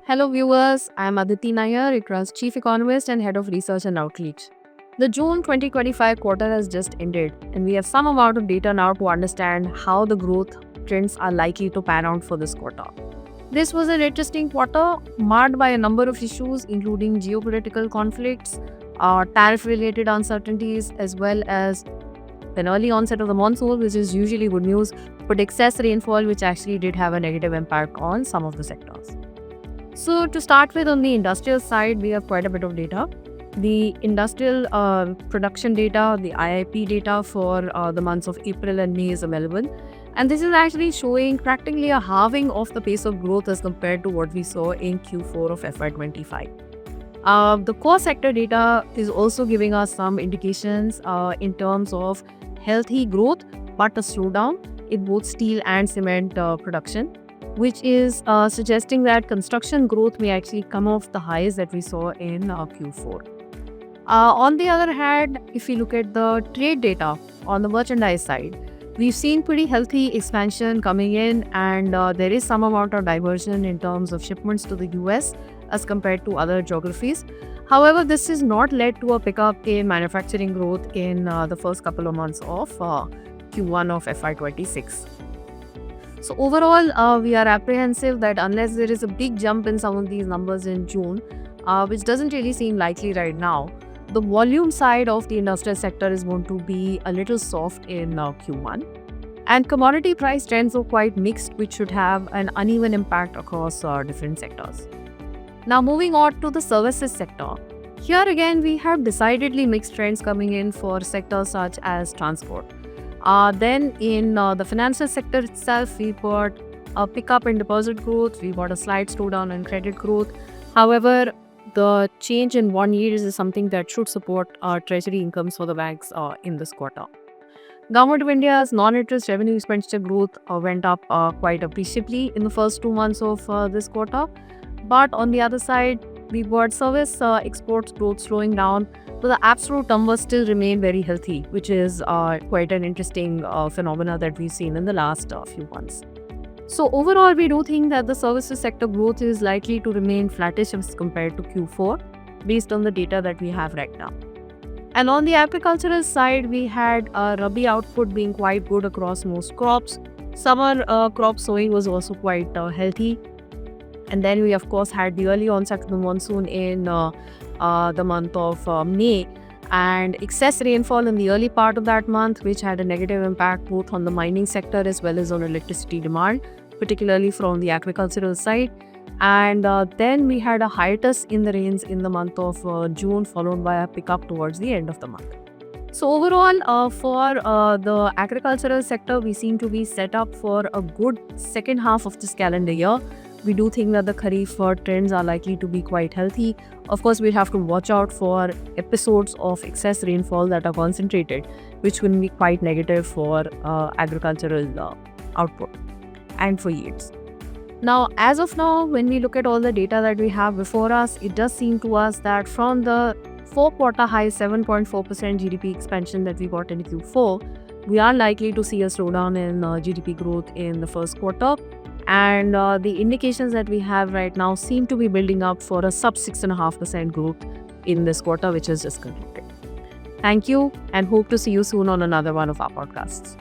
Hello, viewers. I am Aditi Nair, ICRA's Chief Economist and Head of Research and Outreach. The June 2025 quarter has just ended, and we have some amount of data now to understand how the growth trends are likely to pan out for this quarter. This was an interesting quarter marked by a number of issues, including geopolitical conflicts, tariff related uncertainties, as well as an early onset of the monsoon, which is usually good news, but excess rainfall, which actually did have a negative impact on some of the sectors. So, to start with, on the industrial side, we have quite a bit of data. The industrial production data, the IIP data for the months of April and May is available. And this is actually showing practically a halving of the pace of growth as compared to what we saw in Q4 of FY25. The core sector data is also giving us some indications in terms of healthy growth, but a slowdown in both steel and cement production, which is suggesting that construction growth may actually come off the highs that we saw in Q4. On the other hand, if we look at the trade data on the merchandise side, we've seen pretty healthy expansion coming in, and there is some amount of diversion in terms of shipments to the US as compared to other geographies. However, this has not led to a pickup in manufacturing growth in the first couple of months of Q1 of FY26. So overall, we are apprehensive that unless there is a big jump in some of these numbers in June, which doesn't really seem likely right now, the volume side of the industrial sector is going to be a little soft in Q1. And commodity price trends are quite mixed, which should have an uneven impact across different sectors. Now moving on to the services sector. Here again, we have decidedly mixed trends coming in for sectors such as transport. Then in the financial sector itself, we got a pickup in deposit growth, we got a slight slowdown in credit growth. However, the change in bond yields is something that should support treasury incomes for the banks in this quarter. Government of India's non-interest revenue expenditure growth went up quite appreciably in the first 2 months of this quarter. But on the other side, we got service exports growth slowing down, but the absolute numbers still remain very healthy, which is quite an interesting phenomena that we've seen in the last few months. So overall, we do think that the services sector growth is likely to remain flattish as compared to Q4 based on the data that we have right now. And on the agricultural side, we had Rabi output being quite good across most crops. Summer crop sowing was also quite healthy. And then we, of course, had the early onset of the monsoon in the month of May, and excess rainfall in the early part of that month, which had a negative impact both on the mining sector as well as on electricity demand, particularly from the agricultural side. And then we had a hiatus in the rains in the month of June, followed by a pickup towards the end of the month. So overall, for the agricultural sector, we seem to be set up for a good second half of this calendar year. We do think that the Kharif trends are likely to be quite healthy. Of course, we have to watch out for episodes of excess rainfall that are concentrated, which will be quite negative for agricultural output and for yields. Now, as of now, when we look at all the data that we have before us, it does seem to us that from the 4-quarter high 7.4% GDP expansion that we got in Q4, we are likely to see a slowdown in GDP growth in the first quarter. And the indications that we have right now seem to be building up for a sub 6.5% growth in this quarter, which is just concluded. Thank you, and hope to see you soon on another one of our podcasts.